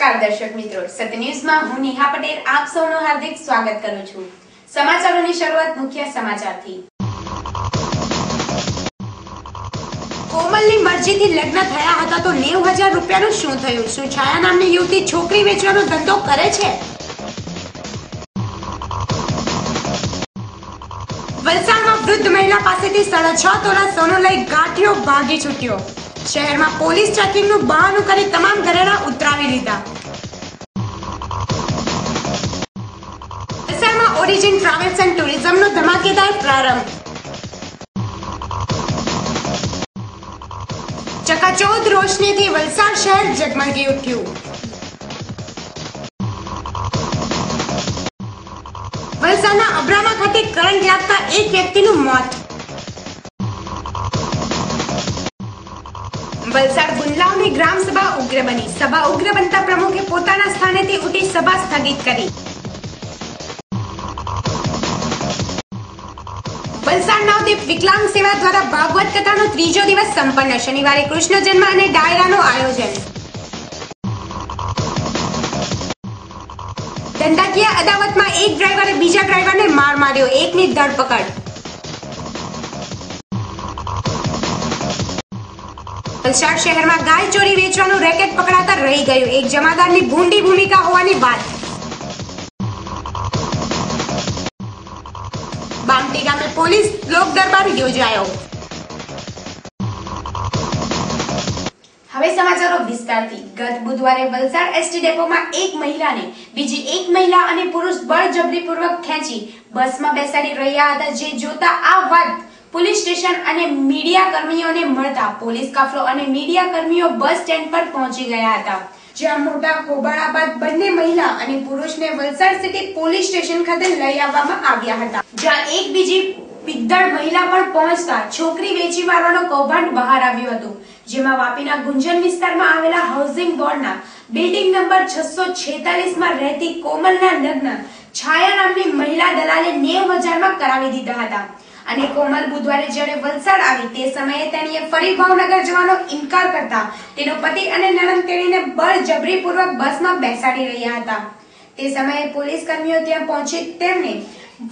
નમસ્કાર દર્શક મિત્રો, સત્ય ન્યૂઝમાં હું નેહા પટેલ આપ સૌનું હાર્દિક સ્વાગત કરું છું। સમાચારોની શરૂઆત મુખ્ય સમાચારથી। કોમલની મરજીથી લગ્ન થયા હતા તો 90,000 રૂપિયાનું શું થયું? શું છાયા નામની યુવતી છોકરી વેચવાનો ધંધો કરે છે? વલસાડમાં વૃદ્ધ મહિલા પાસેથી 6.5 તોલા સોનું લઈ ગાંઠિયો ભાગી છૂટ્યો। શહેરમાં પોલીસ ચેકિંગનું બહાનું કરી તમામ ઘરેણા ઉતરાવી લીધા। વલસાડમાં ઓરિજિન ટ્રાવેલ્સ એન્ડ ટુરિઝમનો ધમાકેદાર પ્રારંભ। ચકાચૌંધ રોશનીથી વલસાડ શહેર ઝગમગી ઉઠ્યું। વલસાડના અબ્રામા ખાતે કરંટ લાગતા એક વ્યક્તિનું મોત। વલસાડ ગુંદલાવની ગ્રામ સભા ઉગ્ર બની। સભા ઉગ્ર બનતા પ્રમુખે પોતાના સ્થાનેથી ઉઠી સભા સ્થગિત કરી। વલસાડ નવદીપ વિકલાંગ સેવા દ્વારા ભાગવત કથાનો ત્રીજો દિવસ સંપન્ન। શનિવારે કૃષ્ણ જન્મ અને ડાયરાનું આયોજન। ધંધાકીય અદાવતમાં એક ડ્રાઈવરે બીજા ડ્રાઈવરને માર માર્યો, એકની ધરપકડ। વલસાડ શહેરમાં ગાય ચોરી વેચવાનું રેકેટ પકડાતા રહી ગયું। એક જમાદારની ભૂંડી ભૂમિકા હોવાની વાત। બામટી ગામે પોલીસ લોક દરબાર યોજાયો। હવે સમાચારો વિસ્તારથી। ગત બુધવારે વલસાડ એસટી ડેપોમાં એક મહિલાને બીજી એક મહિલા અને પુરુષ બળજબરીપૂર્વક ખેંચી બસમાં બેસાડી રહ્યા હતા, જે જોતા આ વાત પોલીસ સ્ટેશન અને મીડિયા કર્મીઓને મળતા પોલીસ કાફલો અને મીડિયા કર્મીઓ બસ સ્ટેન્ડ પર પહોંચી ગયા હતા, જ્યાં મોટા હોબાળા બાદ બંને મહિલા અને પુરુષને વલસાડ સિટી પોલીસ સ્ટેશન ખાતે લઈ આવવામાં આવ્યા હતા, જ્યાં એક બીજી પિદ્દળ મહિલા પણ પહોંચતા છોકરી વેચી મારવાનો કૌભાંડ બહાર આવ્યું હતું, જેમાં વાપીના ગુંજન વિસ્તારમાં આવેલા હાઉસિંગ બોર્ડના બિલ્ડિંગ નંબર 646 માં રહેતી કોમલના લગ્ન છાયા નામની મહિલા દલાલે 90,000 માં કરાવી દીધા હતા। અને કોમલ બુધવારે જ્યારે વલસાડ આવી તે સમયે તેણીએ ફરી ભાવનગર જવાનો ઇનકાર કરતા તેનો પતિ અને નણંદ તેણીને બળજબરીપૂર્વક બસમાં બેસાડી રહ્યા હતા। તે સમયે પોલીસ કર્મીઓ ત્યાં પહોંચી તેમને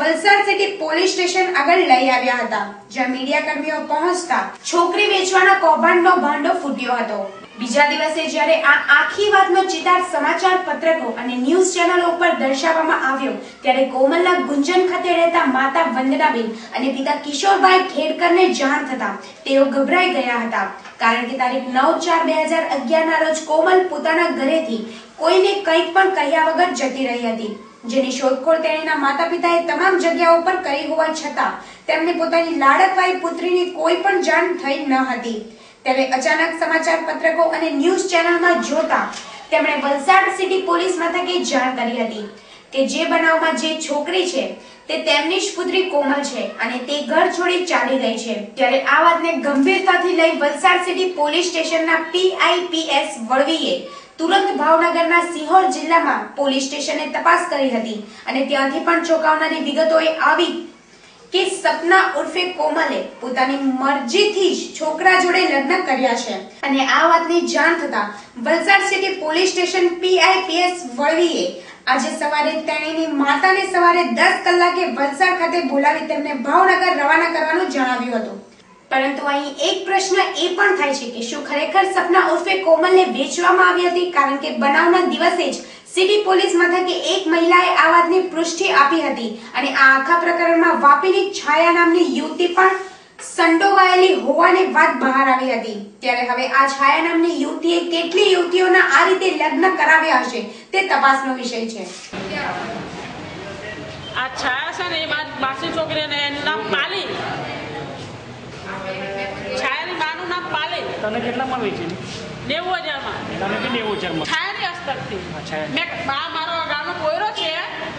વલસાડ સિટી પોલીસ સ્ટેશન આગળ લઈ આવ્યા હતા, જ્યાં મીડિયા કર્મીઓ પહોંચતા છોકરી વેચવાના કૌભાંડનો ભાંડો ફૂટ્યો હતો। બીજા દિવસે જ્યારે આ આખી વાતનો ચિતાર સમાચાર પત્રકો અને ન્યૂઝ ચેનલો ઉપર દર્શાવવામાં આવ્યો, ત્યારે કોમલના ગુંજન ખાતે રહેતા માતા વંદનાબેન અને પિતા કિશોરભાઈ ખેડકરને જાણ થતા તેઓ ગભરાઈ ગયા હતા, કારણ કે તારીખ 9/4/2011 ના રોજ કોમલ પોતાના ઘરેથી કોઈને કંઈક પણ કહ્યા વગર જતી રહી હતી, જેની શોધખોળ તેણીના માતા પિતાએ તમામ જગ્યાઓ પર કરી હોવા છતાં તેમને પોતાની લાડકવાઈ પુત્રીની કોઈ પણ જાણ થઈ ન હતી। ત્યારે અચાનક સમાચાર પત્રકો અને ન્યૂઝ ચેનલમાં જોતા તેમણે વલસાડ સિટી પોલીસ મથકે જાણ કરી હતી કે જે બનાવમાં જે છોકરી છે તે તેમની જ પુત્રી કોમલ છે અને તે ઘર છોડી ચાલી ગઈ છે। ત્યારે આ વાતને ગંભીરતાથી લઈ વલસાડ સિટી પોલીસ સ્ટેશનના PIPS વળવીએ તુરંત ભાવનગરના સિહોર જિલ્લામાં પોલીસ સ્ટેશને તપાસ કરી હતી અને ત્યાંથી પણ ચોંકાવનારી વિગતોએ આવી કે સપના ઉર્ફે કોમલે પોતાની મરજીથી જ છોકરા જોડે લગ્ન કર્યા છે। અને આ વાતની જાણ થતા Valsad city police station PIPS વળવીએ આજે સવારે તેણીની માતાને સવારે 10 કલાકે વલસાડ ખાતે બોલાવી તેમને ભાવનગર રવાના કરવાનું જણાવ્યું હતું। પરંતુ અહીં એક પ્રશ્ન એ પણ થાય છે કે શું ખરેખર સપના ઉર્ફે કોમલને વેચવામાં આવી હતી? કારણ કે બનાવના દિવસે જ સિટી પોલીસ મથકે એક મહિલાએ આ વાતની પુષ્ટિ આપી હતી અને આ આખા પ્રકરણમાં વાપીની છાયા નામની યુવતી પણ સંડોવાયેલી હોવાની વાત બહાર આવી હતી। ત્યારે હવે આ છાયા નામની યુવતીએ કેટલી યુવતીઓના આ રીતે લગ્ન કરાવ્યા હશે તે તપાસનો વિષય છે। આ છાયા છે ને એ માસી છોકરીને એનું નામ પાલી, છાયાની માનું નામ પાલી। તને કેટલામાં વેચી? 90,000 માં। તને કે 90,000 માં? છાયાની હસ્તકથી। અચ્છા, મેં મારો ગામનો પોયરો છે,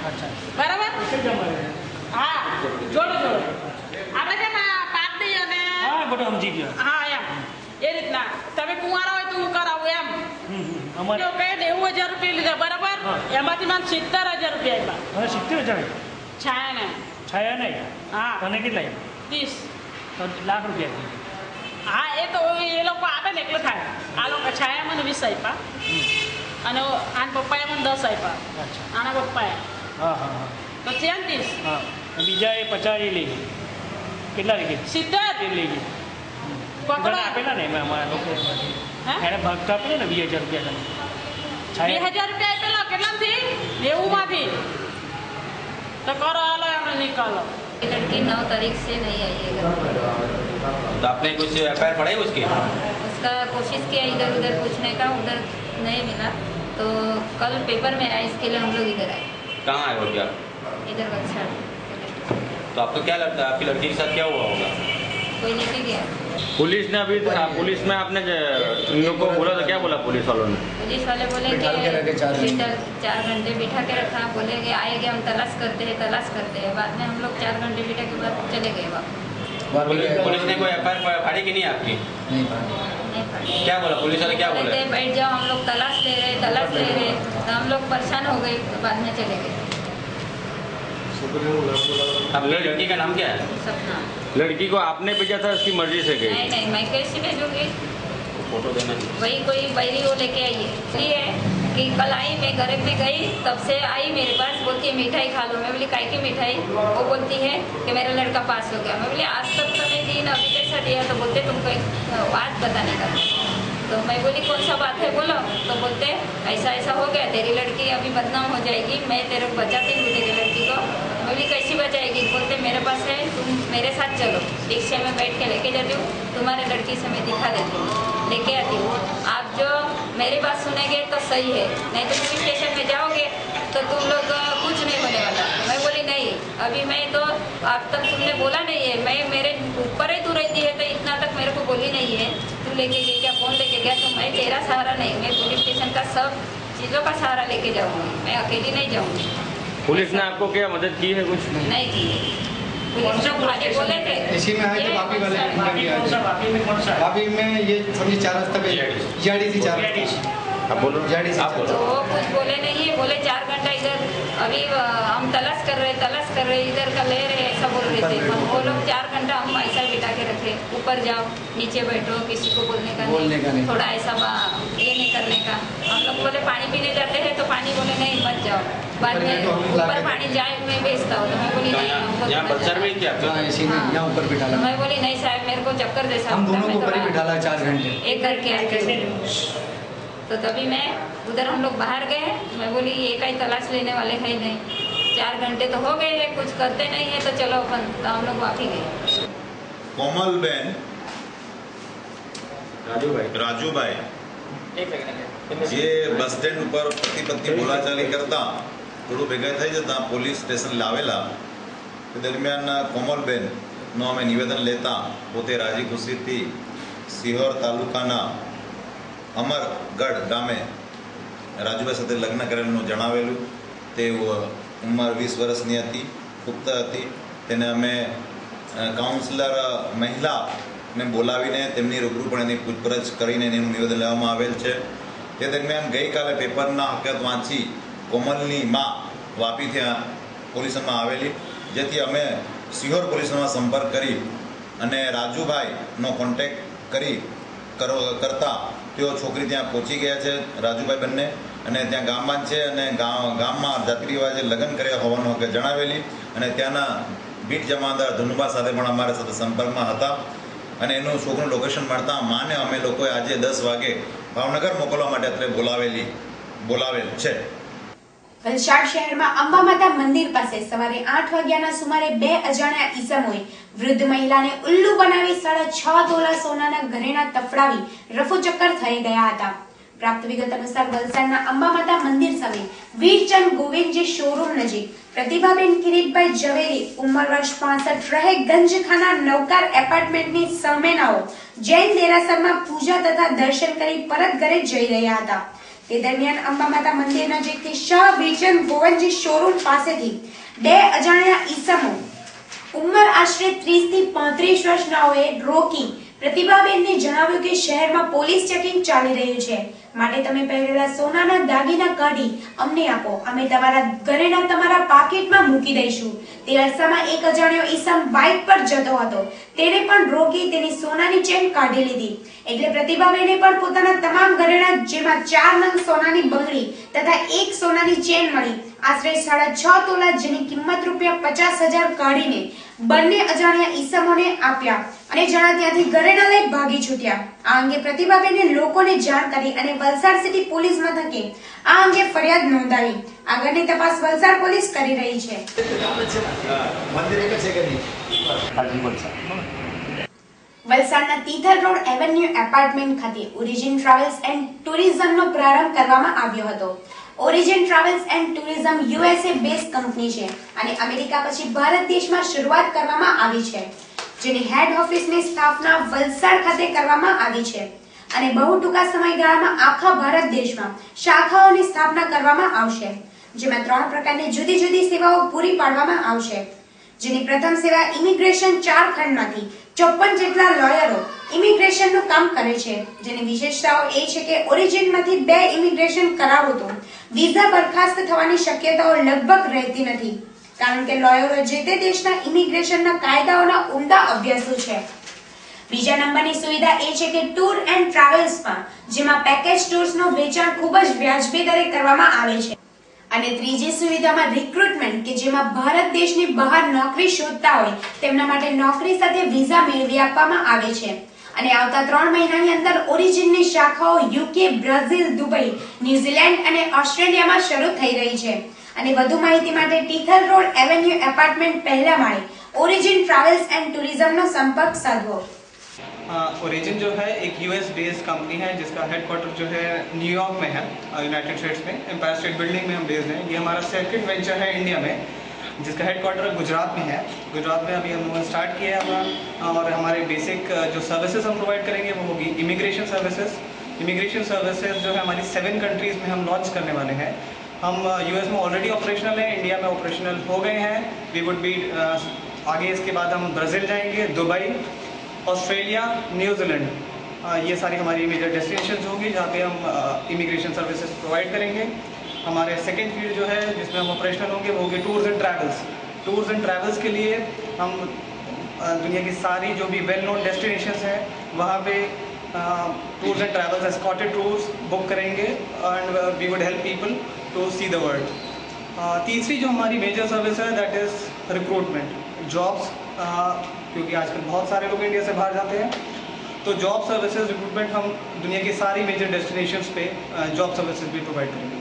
અચ્છા, બરાબર? હા, જોડો આપણે કેમ પાટડી અને હા બધું સમજી ગયો। હા એમ એ રીતના તમે કુંવારા હોય તો હું કરાવું એમ। અમારે કઈ 90,000 રૂપિયા લીધા, બરાબર? એમાંથી મને 70,000 રૂપિયા આપ્યા। હવે 70,000 છાયાને? છાયા નહીં? હા। તને કેટલા? 30 તો લાખ રૂપિયા। હા એ તો એ લોકો આપે ને એટલે થાય। આ લોકો છાયા મને 20 આપ્યા। અને આના પપ્પાએ મને 10 આપ્યા. અચ્છા આના પપ્પાએ હા હા હા તો 30. હા બીજા એ 50 લઈ ગઈ. કેટલા લઈ ગઈ? 70 એ લઈ ગઈ. પકડો. એને આપેલા ને એમાં અમારા લોકો હે? એને ભાગ તો આપેલો ને 20,000 રૂપિયા તમે 2000 રૂપિયા આપેલા કેટલાથી? 90 માંથી. તો કરો હાલો એમને નિકાલો. ये लड़की 9 तारीख से नहीं आई है घर पे। तो आपने कुछ एफआईआर पढ़ाई उसकी? उसका कोशिश किया इधर उधर पूछने का, उधर नहीं मिला तो कल पेपर में आया, इसके लिए हम लोग इधर आए, कहाँ आए हो क्या? इधर वलसाड़। तो आपको क्या लगता है आपकी लड़की के साथ क्या हुआ होगा? कोई लेके गया। पुलिस ने अभी पुलिस में आपने इन लोग को बोला तो क्या बोला पुलिस वालों ने? पुलिस वाले बोले कि 4 घंटे बिठा के रखा, बोले कि आएंगे हम तलाश करते हैं। बाद में हम लोग 4 घंटे बिठा के बाद चले गए वापस। पुलिस ने कोई एफआईआर फाड़ी कि नहीं आपकी? नहीं पड़ा। क्या बोला पुलिस वाले, क्या बोले बोले? थे बैठ जाओ, हम लोग तलाश ले रहे, तो हम लोग परेशान हो गए, बाद में चले गए। आपकी लड़की का नाम क्या है? सपना। लड़की को आपने भेजा था इसकी मर्जी से गई? नहीं मैं कैसे भेजूंगी? फोटो देना। वही कोई बैरी वो लेके आई है, इसलिए कि कल आई, मैं घर में गई, तब से आई मेरे पास, बोलती है मिठाई खा लो। मैं बोली काय की मिठाई? वो बोलती है कि मेरा लड़का पास हो गया। मैं बोली आज तक तो नहीं दी ना, अभी कैसा दिया? तो बोलते तुमको एक बात बताने का। तो मैं बोली कौन सा बात है बोलो। तो बोलते ऐसा ऐसा हो गया, तेरी लड़की अभी बदनाम हो जाएगी, मैं तेरे को बचाती हूँ तेरी लड़की को। मैं बोली कैसी बचाएगी? बोलते मेरे पास है, तुम मेरे साथ चलो, रिक्शे में बैठ के लेके जाती हूँ, तुम्हारे लड़की से मैं दिखा देती हूँ, लेके आती हूँ। आप जो मेरी बात सुनेंगे तो सही है, नहीं तो पुलिस स्टेशन में जाओगे तो तुम लोग कुछ नहीं होने वाला। मैं बोली नहीं, अभी मैं तो अब तक तुमने बोला नहीं है, मैं मेरे ऊपर ही तू रहती है तो इतना तक मेरे को बोली नहीं है, तू लेके गई क्या, कौन लेके गया? तो मैं तेरा सहारा नहीं, मैं पुलिस स्टेशन का सब चीज़ों का सहारा लेके जाऊँगी, मैं अकेली नहीं जाऊँगी। पुलिस ने आपको क्या मदद की है कुछ? नहीं की। पुलिस ने खाली बोले थे इसी में है जो वापी वाले वापी कौन सा? वापी में कौन सा? वापी में ये समझिए 4 रास्ता पे जीआरडीसी 4 रास्ता। आप बोलो। जीआरडीसी आप बोलो। तो वो कुछ बोले नहीं है, बोले 4 घंटा इधर अभी हम तलाश कर रहे इधर का ले रहे, ऐसा बोल रहे थे। वो लोग 4 घंटा हम ऐसा बिठा के रखे, ऊपर जाओ नीचे बैठो, किसी को बोलने का नहीं, थोड़ा ऐसा ये नहीं करने का। हम लोग बोले पानी पीने जाते हैं तो पानी बोले नहीं मत जाओ, बाद में ऊपर पानी जाए मैं बेचता हूँ। तो मैं बोली नहीं, हमको यहाँ बच्चर में क्या? हाँ इसी में यहाँ ऊपर बिठा तो मैं बोली नहीं साहब मेरे को चक्कर जैसा हम होता है, दोनों मैं को ऊपर ही थोड़ा बिठाला 4 घंटे। एक करके आती हूँ। तो तभी मैं उधर हम लोग बाहर गए, मैं बोली ये कहीं तलाश लेने वाले है नहीं, 4 घंटे तो हो गए हैं, कुछ करते नहीं है तो चलो अपन, तो हम लोग वापी गए। કોમલબેન રાજુભાઈ જે બસ સ્ટેન્ડ ઉપર પતિ પત્ની બોલાચાલી કરતા થોડું ભેગા થઈ જતા પોલીસ સ્ટેશન લાવેલા તે દરમિયાન કોમલબેનનું અમે નિવેદન લેતા પોતે રાજી ખુશીથી સિહોર તાલુકાના અમરગઢ ગામે રાજુભાઈ સાથે લગ્ન કરેલું જણાવેલું. તે ઉંમર 20 વર્ષની હતી, પુખ્ત હતી. તેને અમે કાઉન્સિલર મહિલાને બોલાવીને તેમની રૂબરૂપણેની પૂછપરછ કરીને એનું નિવેદન લેવામાં આવેલ છે. તે દરમિયાન ગઈકાલે પેપરના હકીકત વાંચી કોમલની મા વાપીથી પોલીસમાં આવેલી, જેથી અમે સિહોર પોલીસમાં સંપર્ક કરી અને રાજુભાઈનો કોન્ટેક્ટ કરતા તેઓ છોકરી ત્યાં પહોંચી ગયા છે, રાજુભાઈ બંને, અને ત્યાં ગામમાં છે અને ગામમાં જાતિ રિવાજે લગ્ન કર્યા હોવાનું હકે જણાવેલી. અને ત્યાંના બીટ જમાદાર ધનુભા સાથે પણ અમારા સાથે સંપર્કમાં હતા અને એનું છોકરું લોકેશન મળતા માને અમે લોકોએ આજે 10 વાગે ભાવનગર મોકલવા માટે અત્રે બોલાવેલ છે. વલસાડ શહેરમાં અંબામાતા મંદિર પાસે સવારે 8 વાગ્યાના સુમારે 2 અજાણ્યા ઈસમોએ વૃદ્ધ મહિલાને ઉલ્લુ બનાવી 6.5 તોલા સોનાના ઘરેણા તફડાવી રફુચક્કર થઈ ગયા હતા. પ્રાપ્ત વિગત અનુસાર વલસાડના અંબામાતા મંદિર સામે વીરચંદ ગોવિંદજી શોરૂમ નજીક પ્રતિભાબેન કિરીટભાઈ ઝવેરી ઉંમર વર્ષ 65 રહે ગંજખાના નવકાર એપાર્ટમેન્ટની સામેનાઓ જૈન દેરાસરમાં પૂજા તથા દર્શન કરી પરત ઘરે જઈ રહ્યા હતા. તે દરમિયાન અંબામાતા મંદિર નજીકથી શાહ વીરચંદ ગોવિંદજી શોરૂમ પાસેથી 2 અજાણ્યા ઈસમો ઉંમર આશરે 30 થી 35 વર્ષનાઓએ રોકી પ્રતિભાબેનને જણાવ્યું કે શહેરમાં પોલીસ ચેકિંગ ચાલી રહ્યું છે, માટે તમે પહેરેલા સોનાના દાગીના કાઢી અમને આપો, અમે તમારા ઘરેણા તમારા પાકીટમાં મૂકી દઈશું. તે અરસામાં એક અજાણ્યો ઈસમ બાઇક પર જતો હતો. તેને પણ રોકી તેની સોનાની ચેન કાઢી લીધી. એટલે પ્રતિભાબેને પણ પોતાના તમામ ઘરેણા, જેમાં 4 નંગ સોનાની બંગડી તથા 1 સોનાની ચેન મળી આશરે 6.5 તોલા, જેની કિંમત ₹50,000 કાઢીને બંને અજાણ્યા ઈસમોને આપ્યા અને જણા ત્યાંથી ઘરેણા લઈ ભાગી છૂટ્યા. આ અંગે પ્રતિભાબેને લોકોને જાણ કરી અને વલસાડ સિટી પોલીસ મથકે આ અંગે ફરિયાદ નોંધાવી. આગળની તપાસ વલસાડ પોલીસ કરી રહી છે. વલસાડના તિથલ રોડ એવન્યુ એપાર્ટમેન્ટ ખાતે ઓરિજિન ટ્રાવેલ્સ એન્ડ ટુરિઝમનો પ્રારંભ કરવામાં આવ્યો હતો. Origin travels and tourism USA base company છે અને અમેરિકા પછી ભારત દેશમાં શરૂઆત કરવામાં આવી છે, જેની હેડ ઓફિસની સ્થાપના વલસાડ ખાતે કરવામાં આવી છે અને બહુ ટૂંકા સમયગાળામાં આખા ભારત દેશમાં શાખાઓની સ્થાપના કરવામાં આવશે, જેમાં 3 પ્રકારની જુદી જુદી સેવાઓ પૂરી પાડવામાં આવશે. જેની પ્રથમ સેવા ઇમિગ્રેશન 4 ખંડમાંથી 54 જેટલા લોયરો ઇમિગ્રેશનનું કામ કરે છે, જેની વિશેષતાઓ એ છે કે ઓરિજિનમાંથી 2 ઇમિગ્રેશન કરાવો તો વિઝા બરખાસ્ત થવાની શક્યતાઓ લગભગ રહેતી નથી, કારણ કે લોયરો જે તે દેશના ઇમિગ્રેશનના કાયદાઓના ઉમદા અભ્યાસુ છે. બીજા નંબરની સુવિધા એ છે કે ટૂર એન્ડ ટ્રાવેલ્સમાં, જેમાં પેકેજ ટૂર્સનું વેચાણ ખૂબ જ વ્યાજબી દરે કરવામાં આવે છે. અને ત્રીજી સુવિધામાં રિક્રુટમેન્ટ, કે જેમાં ભારત દેશની બહાર નોકરી શોધતા હોય તેમના માટે નોકરી સાથે વિઝા મેળવી આપવામાં આવે છે. અને આવતા 3 મહિનાની અંદર ઓરિજિનની શાખાઓ UK, બ્રાઝિલ, દુબઈ, ન્યુઝીલેન્ડ અને ઓસ્ટ્રેલિયામાં શરૂ થઈ રહી છે. અને વધુ માહિતી માટે તિથલ રોડ એવન્યુ એપાર્ટમેન્ટ પહેલા માળે ओरिजिन ट्रैवल्स एंड टूरिज्म નો संपर्क साधो। ओरिजिन जो है एक यूएस बेस्ड कंपनी है जिसका हेडक्वार्टर जो है न्यूयॉर्क में है, यूनाइटेड स्टेट्स में, एम्पायर स्टेट बिल्डिंग में हम बेस्ड हैं। ये हमारा सेकंड वेंचर है इंडिया में, जिसका हेडक्वार्टर गुजरात में है। गुजरात में अभी हम स्टार्ट किया है अपना, और हमारे बेसिक जो सर्विसेज हम प्रोवाइड करेंगे वो होगी इमिग्रेशन सर्विसेज। इमिग्रेशन सर्विसेज जो है हमारी 7 कंट्रीज़ में हम लॉन्च करने वाले हैं। हम यूएस में ऑलरेडी ऑपरेशनल हैं, इंडिया में ऑपरेशनल हो गए हैं। वी वुड बी आगे इसके बाद हम ब्राज़ील जाएंगे, दुबई, ऑस्ट्रेलिया, न्यूजीलैंड, ये सारी हमारी मेजर डेस्टिनेशन होंगी जहाँ पे हम इमिग्रेशन सर्विसेज प्रोवाइड करेंगे। हमारे सेकेंड फील्ड जो है जिसमें हम ऑपरेशनल होंगे वो होगी tours and travels. Tours and travels के लिए हम दुनिया की सारी जो भी वेल नोन डेस्टिनेशंस हैं वहाँ पे tours and travels escorted tours book करेंगे and we would help people to see the world. तीसरी जो हमारी मेजर सर्विस है दैट इज़ रिक्रूटमेंट, जॉब्स, क्योंकि आजकल बहुत सारे लोग इंडिया से बाहर जाते हैं, तो जॉब सर्विसेज रिक्रूटमेंट हम दुनिया की सारी मेजर डेस्टिनेशंस पे जॉब सर्विसेज भी प्रोवाइड करेंगे।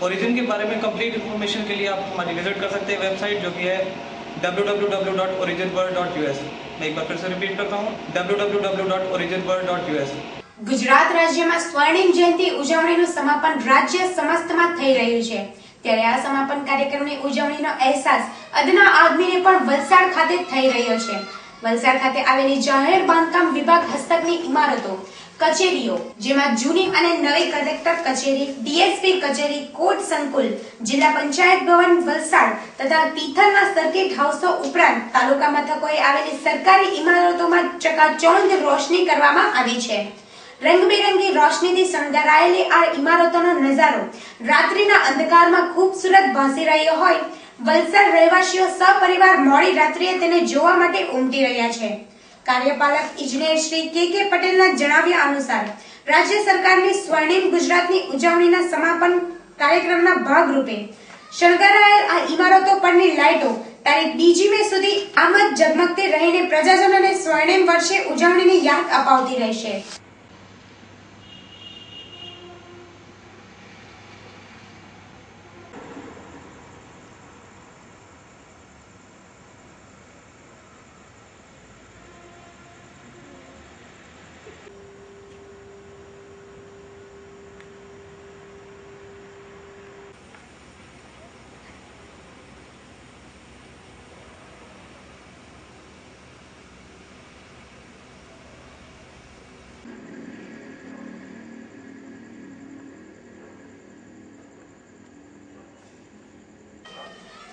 ओरिजिन के बारे में कंप्लीट इन्फॉर्मेशन के लिए आप हमारी विजिट कर सकते हैं वेबसाइट जो कि है www.originworld.us। मैं एक बार फिर से रिपीट करता हूँ, www.originworld.us। ગુજરાત રાજ્યમાં સ્વર્ણિમ જયંતિ ઉજવણીનું સમાપન રાજ્ય સમસ્તમાં થઈ રહ્યું છે, ત્યારે આ સમાપન કાર્યક્રમની ઉજવણીનો અહેસાસ અદના આદમીને પણ વલસાડ ખાતે થઈ રહ્યો છે। વલસાડ ખાતે આવેલી જાહેર બાંધકામ વિભાગ હસ્તકની ઇમારતો, કચેરીઓ, જેમાં જૂની અને નવી કલેક્ટર કચેરી, ડીએસપી કચેરી, કોર્ટ સંકુલ, જિલ્લા પંચાયત ભવન વલસાડ તથા તિથલના સર્કિટ હાઉસો ઉપરાંત તાલુકા મથકોએ આવેલી સરકારી ઇમારતોમાં ચકાચૌંધ રોશની કરવામાં આવી છે। રંગબેરંગી રોશનીથી શણગારાયેલી આ ઇમારતોનો નજારો રાત્રિના અંધકારમાં ખૂબસૂરત ભાસી રહ્યો હોય વલસાડ રહેવાસીઓ સપરિવાર મોડી રાત્રિએ તેને જોવા માટે ઉમટી રહ્યા છે। કાર્યપાલક ઇજનેર શ્રી કે પટેલના જણાવ્યા અનુસાર રાજ્ય સરકારની સ્વર્ણિમ ગુજરાતની ઉજવણીના સમાપન કાર્યક્રમના ભાગરૂપે શણગારાયેલ આ ઇમારતો પરની લાઇટો તારીખ 2 મે સુધી આમ જ ઝગમગતી રહીને પ્રજાજનોને સ્વર્ણિમ વર્ષે ઉજવણીની યાદ અપાવતી રહેશે।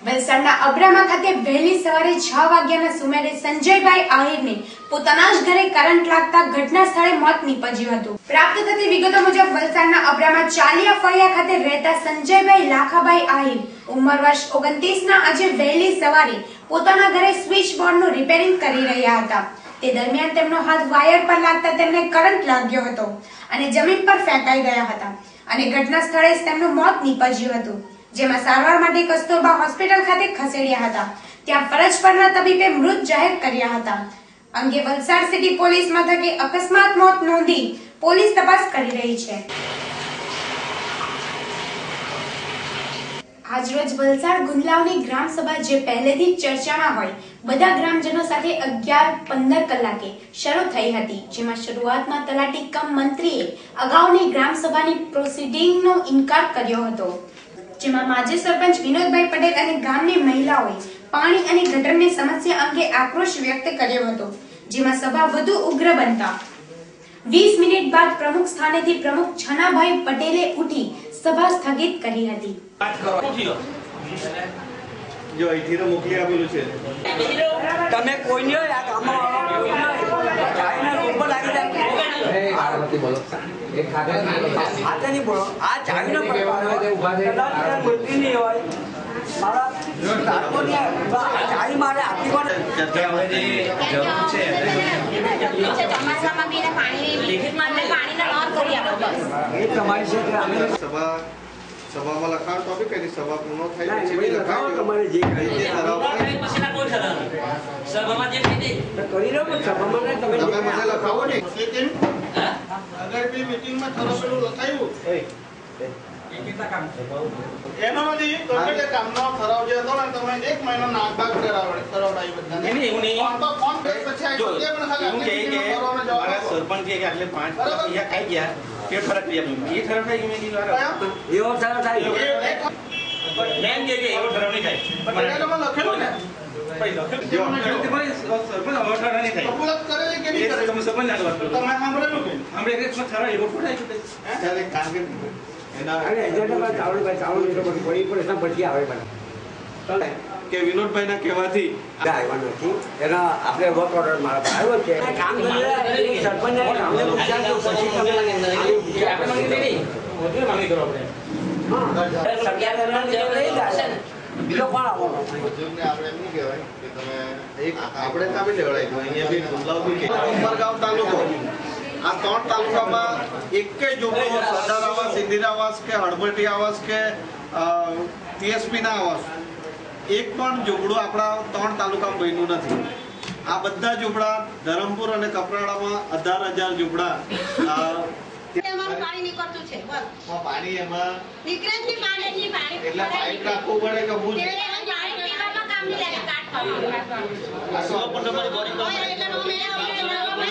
વલસાડના અબ્રામા ખાતે વહેલી સવારે 6 વાગ્યાના સુમારે સંજયભાઈ આહિરને પોતાના જ ઘરે કરંટ લાગતા ઘટના સ્થળે મોત નીપજ્યું હતું. પ્રાપ્ત થતી વિગતો મુજબ વલસાડના અબ્રામા ચાલિયા ફળિયા ખાતે રહેતા સંજયભાઈ લાખાભાઈ આહિર ઉંમર વર્ષ 29 ના આજે વહેલી સવારે પોતાના ઘરે સ્વિચ બોર્ડનું રિપેરિંગ કરી રહ્યા હતા. તે દરમિયાન તેમનો હાથ વાયર પર લાગતા તેમને કરંટ લાગ્યો હતો અને જમીન પર ફેંકાઈ ગયા હતા અને ઘટના સ્થળે જ તેમનું મોત નીપજ્યું હતું, જેમાં સારવાર માટે કસ્તુરબા હોસ્પિટલ ખાતે ખસેડ્યા હતા. ત્યાં ફરજ પરના તબીબે મૃત જાહેર કર્યા હતા. અંગે વલસાડ સિટી પોલીસ મથકે અકસ્માત મોત નોંધી પોલીસ તપાસ કરી રહી છે. આજરોજ વલસાડ ગુંદલાવની ગ્રામ સભા જે પહેલેથી ચર્ચામાં હોય બધા ગ્રામજનો સાથે 11:15 કલાકે શરૂ થઈ હતી, જેમાં શરૂઆતમાં તલાટી કમ મંત્રીએ અગાઉની ગ્રામ સભાની પ્રોસિડિંગનો ઇનકાર કર્યો હતો, જેમાં માજી સરપંચ વિનોદભાઈ પટેલ અને ગામની મહિલાઓએ પાણી અને ગટરની સમસ્યા અંગે આક્રોશ વ્યક્ત કર્યો હતો, જેમાં સભા વધુ ઉગ્ર બનતા 20 મિનિટ બાદ પ્રમુખ સ્થાનેથી પ્રમુખ છનાભાઈ પટેલે ઉઠી સભા સ્થગિત કરી હતી. જો અહીંથી તો મોકલી આપેલું છે. તમે કોઈ નહીં આ ગામમાં ઉપર લાગી જાય બોલો એક ખાતે નહીં બોલો આ ચાવીનો મંત્રી નહીં હોય મારા ચાવી મારે આપી કોણ જરૂર છે ચોમાસામાં બી પાણી પાણીનો લોન કરી આપો બસ એ તમારી છે. સભામાં લખાણ ટોપિક એની સભા પૂર્ણ થાય પછી લખાણ તમારે જે કરી પછીના કોઈ સભામાં જે કરી લો પણ સભામાં તમે મને લખાવો ને કેમ અગર બી મીટિંગમાં થરસડું લખાયું એનો નથી તમે જે કામનો ઠરાવ જે હતો ને તમે 1 મહિનો નાગબાગ કરાવડાવી બધાને નહીં એવું નહીં તો કોણ પછી જો પણ ખાલી કે મારા સરપંચ કે આટલે 5 રૂપિયા ખાઈ ગયા કે ફરક પડી એ ઠરાવ થાય કે મેં કીધું એવો ઠરાવ થાય મેં કે એવો ઠરાવ નહીં થાય પણ એમાં લખેલું ને કે વિનોદભાઈ ના કહેવાથી આવ્યા નથી એના આપણે વર્ક ઓર્ડર મારા આવ્યો છે કામ બીજો કોણ આવવાનો આપણે એમ કહેવાય કે તમે આપણે કાપી લેવડાવી દો અહીંયા બી ઉમરગાંવ તાલુકો આ 3 તાલુકામાં એક જ ઝૂંપડું સરદાર આવાસ, ઇન્દિરા આવાસ કે હળબટી આવાસ કે ટીએસપી ના આવાસ એક પણ ઝૂંપડું આપણા 3 તાલુકામાં બન્યું નથી. આ બધા ઝૂંપડા ધરમપુર અને કપરાડામાં 18,000 ઝૂંપડા પાણી નીકળતું છે બસ પાણી એમાં નીકળે જ પાણી એટલે પાઇપ રાખવું પડે કે ભૂલ પાણી પીવામાં કામ નહીં લાગે કાટ પાડવાનું આ 100 પણ તમારી બોડી કામ એટલે નો મે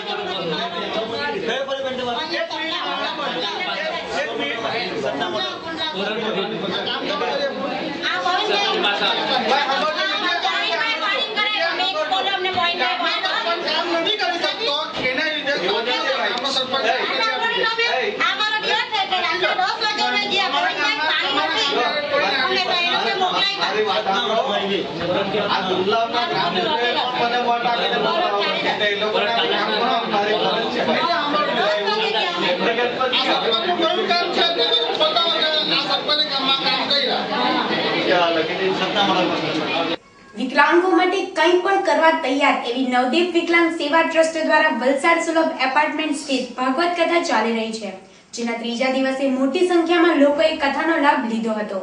વિકલાંગો માટે કંઈ પણ કરવા તૈયાર એવી નવદીપ વિકલાંગ સેવા ટ્રસ્ટ દ્વારા વલસાડ સુલભ એપાર્ટમેન્ટ સ્થિત ભાગવત કથા ચાલી રહી છે, જેના ત્રીજા દિવસે મોટી સંખ્યામાં લોકોએ કથાનો લાભ લીધો હતો.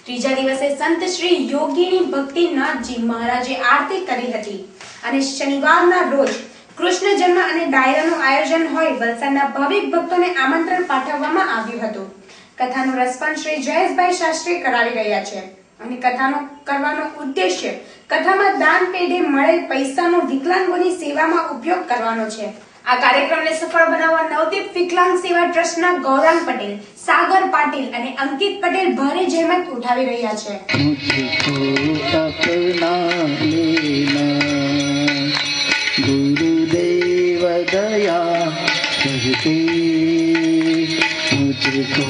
ત્રીજા દિવસે સંત શ્રી યોગીની ભક્તિનાથજી મહારાજે આરતી કરી હતી અને શનિવારના રોજ કૃષ્ણ જન્મ અને ડાયરાનું આયોજન હોય વલસાડના ભાવિક ભક્તોને આમંત્રણ પાઠવવામાં આવ્યું હતું. કથાનું રસપાન શ્રી જયેશભાઈ શાસ્ત્રી કરાવી રહ્યા છે અને કથાનો કરવાનો ઉદ્દેશ્ય કથામાં દાન પેઢે મળેલ પૈસાનો વિકલાંગોની સેવામાં ઉપયોગ કરવાનો છે. આ કાર્યક્રમને સફળ બનાવવા નવદીપ વિકલાંગ સેવા ટ્રસ્ટના ગૌરાંગ પટેલ, સાગર પાટીલ અને અંકિત પટેલ ભારે જહેમત ઉઠાવી રહ્યા છે. गुरुदेव दया कहते मुझको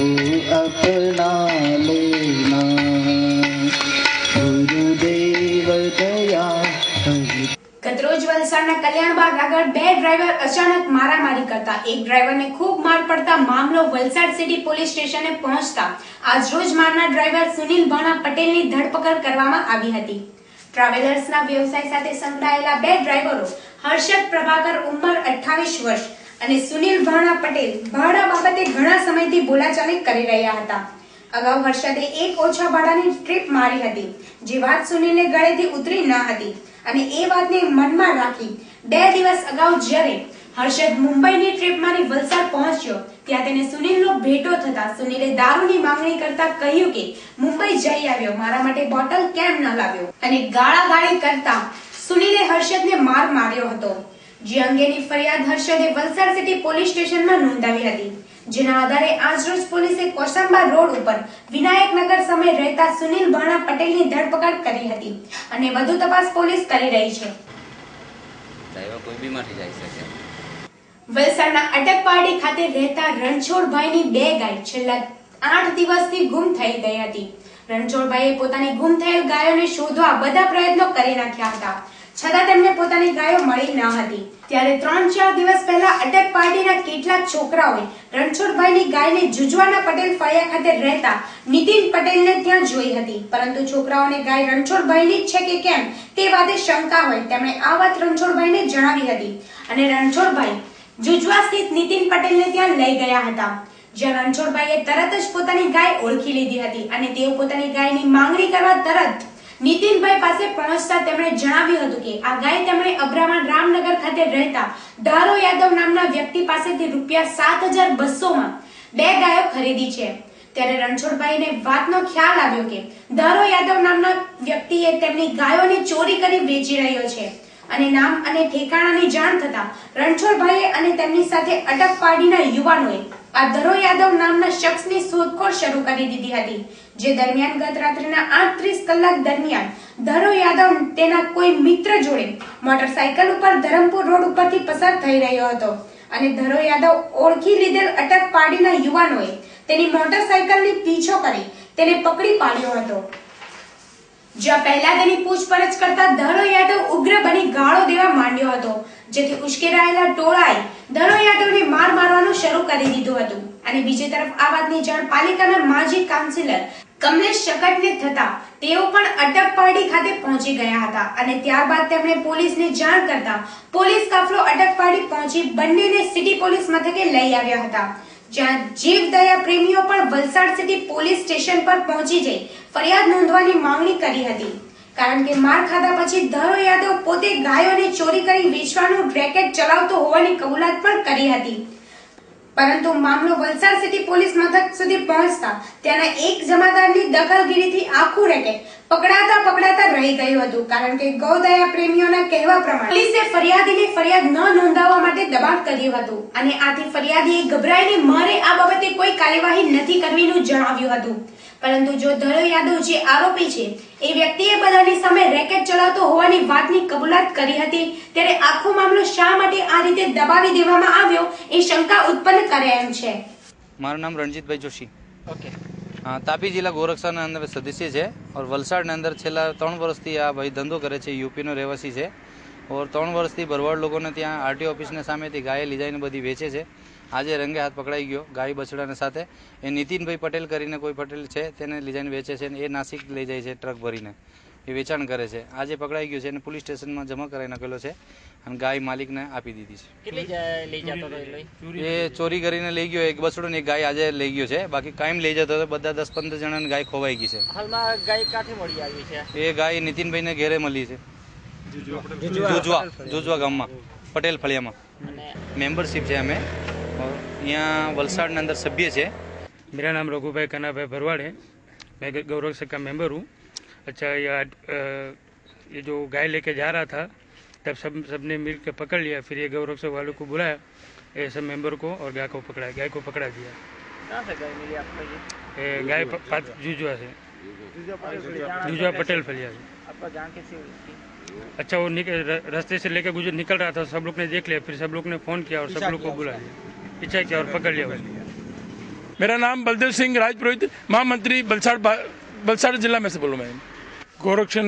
अपना लेना गुरुदेव ડ્રાઈવર અચાનક મારામારી કરતા એક ડ્રાઈવરને ખૂબ માર પડતા મામલો વલસાડ સિટી પોલીસ સ્ટેશને પહોંચતા આજરોજ મારનાર ડ્રાઈવર સુનિલ ભાણા પટેલની ધરપકડ કરવામાં આવી હતી. ટ્રાવેલર્સના વ્યવસાય સાથે સંકળાયેલા બે ડ્રાઈવરો હર્ષદ પ્રભાકર ઉંમર 28 વર્ષ અને સુનિલ ભાણા પટેલ ભાડા બાબતે ઘણા સમયથી બોલાચાલી કરી રહ્યા હતા. અગાઉ હર્ષદે એક ઓછા ભાડાની ટ્રીપ મારી હતી, જે વાત સુનિલને ગળેથી ઉતરી ન હતી અને એ વાતને મનમાં રાખી 2 દિવસ અગાઉ જ્યારે હર્ષદ મુંબઈની ટ્રીપ મારી વલસાડ પહોંચ્યો ત્યાં તેને સુનિલનો ભેટો થતા સુનિલે દારૂની માંગણી કરતા કહ્યું કે મુંબઈ જઈ આવ્યો, મારા માટે બોટલ કેમ ન લાવ્યો અને ગાળાગાળી કરતા સુનિલે હર્ષદને માર માર્યો હતો. જે અંગેની ફરિયાદ હર્ષદે વલસાડ સિટી પોલીસ સ્ટેશનમાં નોંધાવી હતી, જેના આધારે આજરોજ પોલીસે કોસંબા રોડ ઉપર વિનાયકનગર સામે રહેતા સુનિલ ભાણા પટેલની ધરપકડ કરી હતી અને વધુ તપાસ પોલીસ કરી રહી છે. વલસાડના અટકપાડી ખાતે રહેતા રણછોડભાઈની 2 ગાય છેલ્લા 8 દિવસથી ગુમ થઈ ગઈ હતી. રણછોડભાઈએ પોતાની ગુમ થયેલ ગાયોને શોધવા બધા પ્રયત્નો કરી નાખ્યા હતા, છતાં તેમને પોતાની ગાયો મળી ન હતી. ત્યારે 3-4 દિવસ પહેલા અટકપાડીના કેટલાક છોકરાઓએ રણછોડભાઈની ગાયને જુજવાના પટેલ ફળિયા ખાતે રહેતા નીતિન પટેલને ત્યાં જોઈ હતી, પરંતુ છોકરાઓને ગાય રણછોડભાઈની જ છે કે કેમ તે વાતે શંકા હોય તેમણે આ વાત રણછોડભાઈને જણાવી હતી અને રણછોડભાઈ જુજવા સ્થિત નીતિન પટેલને ત્યાં લઈ ગયા હતા, જ્યાં રણછોડભાઈએ તરત જ પોતાની ગાય ઓળખી લીધી હતી અને તેઓ પોતાની ગાયની માંગણી કરવા તરત નીતિનભાઈ પાસે પહોંચતા તેમણે જણાવ્યું હતું કે આ ગાય તેમણે અબ્રામણ રામનગર ખાતે રહેતા ધારો યાદવ નામના વ્યક્તિ પાસેથી ₹7,200 માં 2 ગાયો ખરીદી છે. ત્યારે રણછોડભાઈને વાતનો ખ્યાલ આવ્યો કે ધારો યાદવ નામના વ્યક્તિએ તેમની ગાયોને ચોરી કરી વેચી રહ્યો છે અને નામ અને ઠેકાણાની જાણ થતા રણછોડભાઈએ અને તેમની સાથે અટકપાડીના યુવાનોએ આ ધરો યાદવ નામના શખ્સની શોધખોળ શરૂ કરી દીધી હતી, જે દરમિયાન ગત રાત્રિના 8:30 કલાક દરમિયાન ધરો યાદવ તેના કોઈ મિત્ર જોડે મોટરસાયકલ ઉપર ધરમપુર રોડ ઉપરથી પસાર થઈ રહ્યો હતો અને ધરો યાદવ ઓળખી લીધેલ અટકપાડીના યુવાનોએ તેની મોટરસાયકલની પીછો કરી તેને પકડી પાડ્યો હતો, જ્યાં પહેલા તેની પૂછપરછ કરતા ધરો યાદવ ઉગ્ર બની ગાળો દેવા માંડ્યો હતો, જેથી ઉશ્કેરાયેલા ટોળાએ ધરો યાદવને માર મારવાનું શરૂ કરી દીધું હતું અને બીજી તરફ આ વાતની જાણ પાલિકાના માજી કાઉન્સિલર કમલેશ શકટને થતા તેઓ પણ અટકપાડી ખાતે પહોંચી ગયા હતા અને ત્યારબાદ તેમણે પોલીસને જાણ કરતા પોલીસ કાફલો અટકપાડી પહોંચી બંનેને સિટી પોલીસ મથકે લઈ આવ્યા હતા, જ્યાં જીવદયા પ્રેમીઓ પણ વલસાડ સિટી પોલીસ સ્ટેશન પર પહોંચી જઈ ફરિયાદ નોંધવાની માંગણી કરી હતી, કારણ કે માર ખાધા પછી ધરો યાદવ પોતે ગાયોને ચોરી કરી વેચવાનું રેકેટ ચલાવતો હોવાની કબૂલાત પણ કરી હતી. પરંતુ મામલો વલસાડ સિટી પોલીસ મથક સુધી પહોંચતા ત્યાંના એક જમાદારની દખલગીરીથી આખું રેકેટ પકડાતા રહી ગયું હતું, કારણ કે ગૌદયા પ્રેમીઓના કહેવા પ્રમાણે પોલીસે ફરિયાદીને ફરિયાદ ન નોંધાવવા માટે દબાણ કર્યું હતું અને આથી ફરિયાદીએ ગભરાઈને મારે આ બાબતે કોઈ કાર્યવાહી નથી કરવીનું જણાવ્યું હતું. પરંતુ જો ધરો યાદવ જે આરોપી છે એ વ્યક્તિએ બધાની સામે રેકેટ ચલાવતો હોવાની વાતની કબૂલાત કરી હતી, ત્યારે આખો મામલો શા માટે આ રીતે દબાવી દેવામાં આવ્યો એ શંકા ઉત્પન્ન કરે એમ છે. મારું નામ રણજીતભાઈ જોશી. ઓકે. તાપી જિલ્લા ગોરક્ષાના અંદર સદસ્ય છે और વલસાડના અંદર છેલ્લા 3 વર્ષથી આ ભાઈ ધંધો કરે છે, યુપીનો રહેવાસી છે और 3 વર્ષથી ભરવાડ લોકોને ત્યાં આરટીઓ ઓફિસને સામેથી ગાય લઈ જઈને બધી વેચે છે. આજે રંગે હાથ પકડાઈ ગયો ગાય બછડાને સાથે. એ નીતિનભાઈ પટેલ કરીને કોઈ પટેલ છે તેને લઈ જઈને વેચે છે અને એ નાસિક લઈ જાય છે ટ્રક ભરીને, એ વેચાણ કરે છે. આજે પકડાઈ ગયો છે અને પોલીસ સ્ટેશનમાં જમા કરાવી નાખેલો છે અને ગાય માલિકને આપી દીધી છે. કેટલી લઈ જતો હતો એ ચોરી કરીને લઈ ગયો, એક બછડો ને એક ગાય આજે લઈ ગયો છે, બાકી કાયમ લઈ જતો હતો. બધા 10-15 જણાને ગાય ખોવાઈ ગઈ છે. હાલમાં ગાય કાંઠે મળી આવી છે? એ ગાય નીતિનભાઈને ઘેરે મળી છે, જુજવા ગામમાં પટેલ ફળિયામાં. मेंबरशिप है हमें और यहाँ वलसाड़ अंदर सभ्य है. मेरा नाम रघुभाई कन्नाभाई भरवाड़ है, मैं गौरक्षक का मेंबर हूँ. अच्छा, ये जो गाय लेके जा रहा था तब सबने मिल के पकड़ लिया, फिर ये गौरक्षक वालों को बुलाया, ये सब मेंबर को और गाय को पकड़ा दिया. कहाँ से गाय मिली आपको? ये गाय जुजवा से, जुजवा पटेल फलिया से. आपको जान कैसी हुई? अच्छा, वो रास्ते से लेकर निकल रहा था, सब लोग ने देख लिया, फिर सब लोग ने फोन किया और सब लोग को बुला लिया, पीछा किया और पकड़ लिया. मेरा नाम बलदेव सिंह राजपुरोहित, महामंत्री वलसाड़ जिला में से बोलूँ मैं. गोरक्षण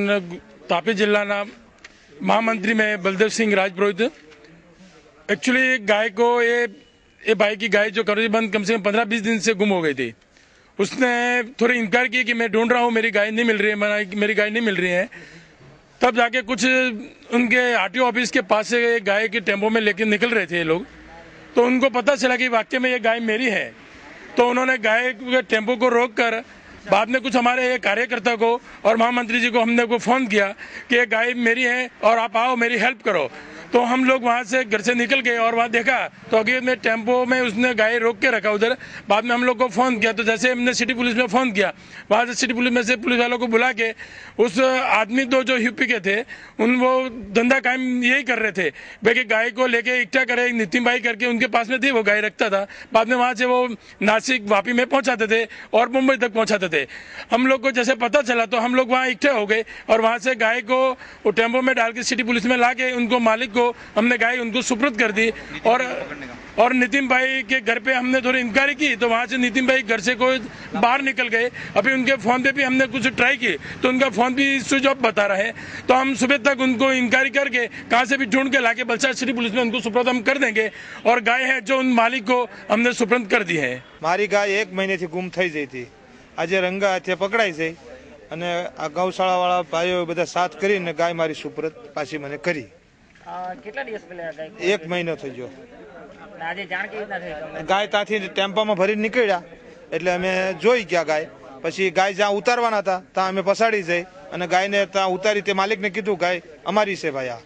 तापी जिला महामंत्री में बलदेव सिंह राजपुरोहित. एक्चुअली गाय को ये भाई की गाय जो करीबन कम से कम 15-20 दिन से गुम हो गई थी। उसने थोड़ी इनकार किया कि मैं ढूंढ रहा हूँ, मेरी गाय नहीं मिल रही है, मेरी गाय नहीं मिल रही है। तब जाके कुछ उनके आरटीओ ऑफिस के पास से गाय के टेम्पो में लेके निकल रहे थे ये लोग, तो उनको पता चला कि वाकई में ये गाय मेरी है। तो उन्होंने गाय के टेम्पो को रोक कर बाद में कुछ हमारे कार्यकर्ता को और महामंत्री जी को हमने को फोन किया कि ये गाय मेरी है और आप आओ मेरी हेल्प करो। तो हम लोग वहां से घर से निकल गए और वहां देखा तो अभी में टेम्पो में उसने गाय रोक के रखा उधर। बाद में हम लोग को फोन किया, तो जैसे हमने सिटी पुलिस में फोन किया, वहां से सिटी पुलिस में से पुलिस वालों को बुला के उस आदमी दो जो यूपी के थे वो धंधा कायम यही कर रहे थे भाई कि गाय को लेके इकट्ठा करे, नितिन भाई करके उनके पास में थी, वो गाय रखता था। बाद में वहां से वो नासिक वापी में पहुंचाते थे और मुंबई तक पहुंचाते थे। हम लोग को जैसे पता चला तो हम लोग वहां इकट्ठे हो गए और वहां से गाय को वो टेम्पो में डाल के सिटी पुलिस में ला के उनको मालिक को हमने गाय उनको सुपुर्द कर दी। और नितिन भाई के घर पे हमने थोड़ी इंक्वायरी की तो वहां से नितिन भाई घर से कोई बाहर निकल गए। अभी उनके फोन पे भी हमने कुछ ट्राई की तो उनका फोन भी स्विच ऑफ बता रहा है। तो हम सुबह तक उनको इंक्वायरी करके कहां से भी ढूंढ के लाके वलसाड सिटी पुलिस में उनको सुपुर्द हम कर देंगे और गाय है जो उन मालिक को हमने सुपुर्द कर दी है। मारी गाय 1 महीने थी गुम थई जई थी, आज रंगा हाथे पकड़ाई जई અને આ ગૌશાળાવાળા ભાઈઓ બધા સાથ કરીને ગાય મારી સુપરત પાછી મને કરી। કેટલા દિવસ પહેલા ગાય? 1 મહિનો થઈ ગયો। આજે જાણ કેવી રીતના થઈ? ગાય ત્યાંથી ટેમ્પામાં ભરીને નીકળ્યા એટલે અમે જોઈ ગયા ગાય। પછી ગાય જ્યાં ઉતારવાના હતા ત્યાં અમે પસાડી જઈ અને ગાયને ત્યાં ઉતારી તે માલિકને કીધું ગાય અમારી છે ભાઈ।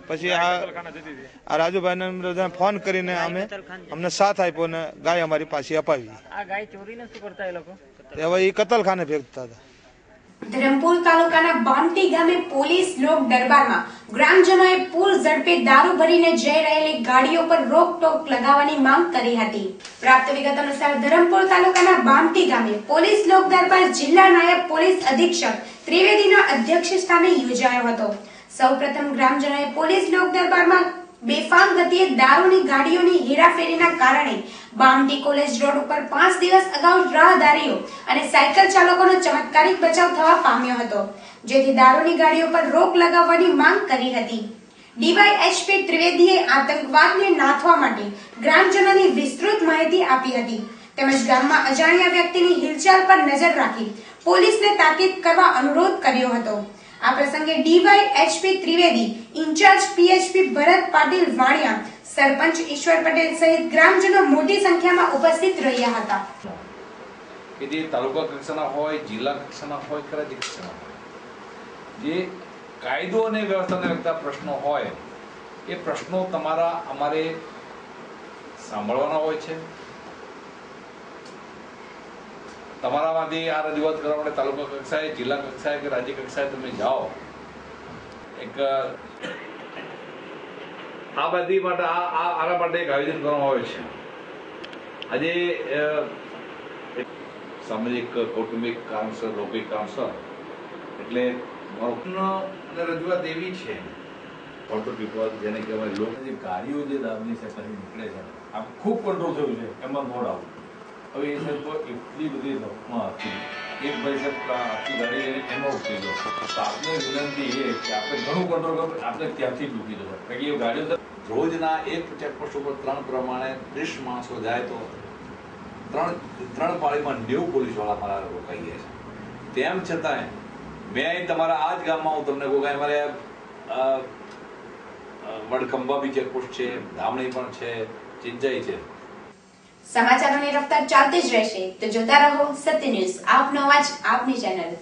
પછી આ રાજુભાઈને બધા ફોન કરીને અમને સાથ આપ્યો ને ગાય અમારી પાછી અપાવી। આ ગાય ચોરીને શું કરતા એ લોકો? હવે એ કતલખાને ફેંકતા હતા। ધરમપુર તાલુકાના બામટી ગામે પોલીસ લોક દરબારમાં ગ્રામજનોએ પૂર ઝડપે દારૂ ભરીને જઈ રહેલી ગાડીઓ પર રોકટોક લગાવવાની માંગ કરી હતી। પ્રાપ્ત વિગત અનુસાર ધરમપુર તાલુકાના બામટી ગામે પોલીસ લોક દરબાર જિલ્લા નાયબ પોલીસ અધિક્ષક ત્રિવેદીના અધ્યક્ષ સ્થાને યોજાયો હતો। સૌપ્રથમ ગ્રામજનોએ પોલીસ લોક દરબારમાં બેફામ ગતિએ દારૂની ગાડીઓની હેરાફેરીના કારણે બામટી કોલેજ રોડ ઉપર 5 દિવસ અગાઉ રાહદારીઓ અને સાયકલ ચાલકોનો ચમત્કારિક બચાવ થવા પામ્યો હતો, જેથી દારૂની ગાડીઓ પર રોક લગાવવાની માંગ કરી હતી। ડીવાયએસપી ત્રિવેદીએ આતંકવાદને નાથવા માટે ગ્રામજનોની વિસ્તૃત માહિતી આપી હતી તેમજ ગામમાં અજાણ્યા વ્યક્તિની હિલચાલ પર નજર રાખી પોલીસને તાકીદ કરવા અનુરોધ કર્યો હતો। આ પ્રસંગે ડીવાયએસપી ત્રિવેદી, ઇન્ચાર્જ પીએચપી ભરત પાટીલ વાણિયા, સરપંચ ઈશ્વર પટેલ સહિત ગ્રામજનો મોટી સંખ્યામાં ઉપસ્થિત રહ્યા હતા। કે જે તાલુકા કક્ષાના હોય, જિલ્લા કક્ષાના હોય કે રાજ્ય કક્ષાના હોય, જે કાયદો અને વ્યવસ્થાને લગતા પ્રશ્નો હોય એ પ્રશ્નો તમારા અમારે સાંભળવાના હોય છે। તમારામાંથી આ રજૂઆત કરવા માટે તાલુકા કક્ષાએ, જિલ્લા કક્ષાએ કે રાજ્ય કક્ષાએ તમે જાઓ, એક આ બધી માટે આના માટે એક આયોજન કરવામાં આવે છે। આજે સામાજિક કૌટુંબિક કારણસર, લૌકિક કારણસર એટલે અને રજૂઆત એવી છે જેને કહેવાય લોક જે ગાડીઓ જે દારૂની સેપાથી નીકળે છે આ ખૂબ કંટ્રોલ થયું છે, એમાં નો ડાઉટ। હવે એ સાહેબ એટલી બધી રકમાં હતી, એક ભાઈ સાહેબ આખી ગાડી લઈને એમાં ઉતરી ગયો, તો આપને વિનંતી એ કે આપણે ઘણું કંટ્રોલ કરો, આપણે ત્યાંથી જ મૂકી દો કારણ કે એ ગાડીઓ રોજના એક ચેકપોસ્ટ ઉપર 3 પ્રમાણે 30 માણસો જાય તો ત્રણ પાળીમાં 90 પોલીસવાળા મારા રોકાઈ ગયા છે। તેમ છતાંય મેં અહીં તમારા આ જ ગામમાં હું તમને કહું કે અમારે વડખંભા બી ચેકપોસ્ટ છે, ધામણી પણ છે, ચિંચાઈ છે। સમાચારોની રફતાર ચાલતી જ રહેશે તો જોતા રહો સત્ય ન્યૂઝ, આપનો અવાજ, આપની ચેનલ।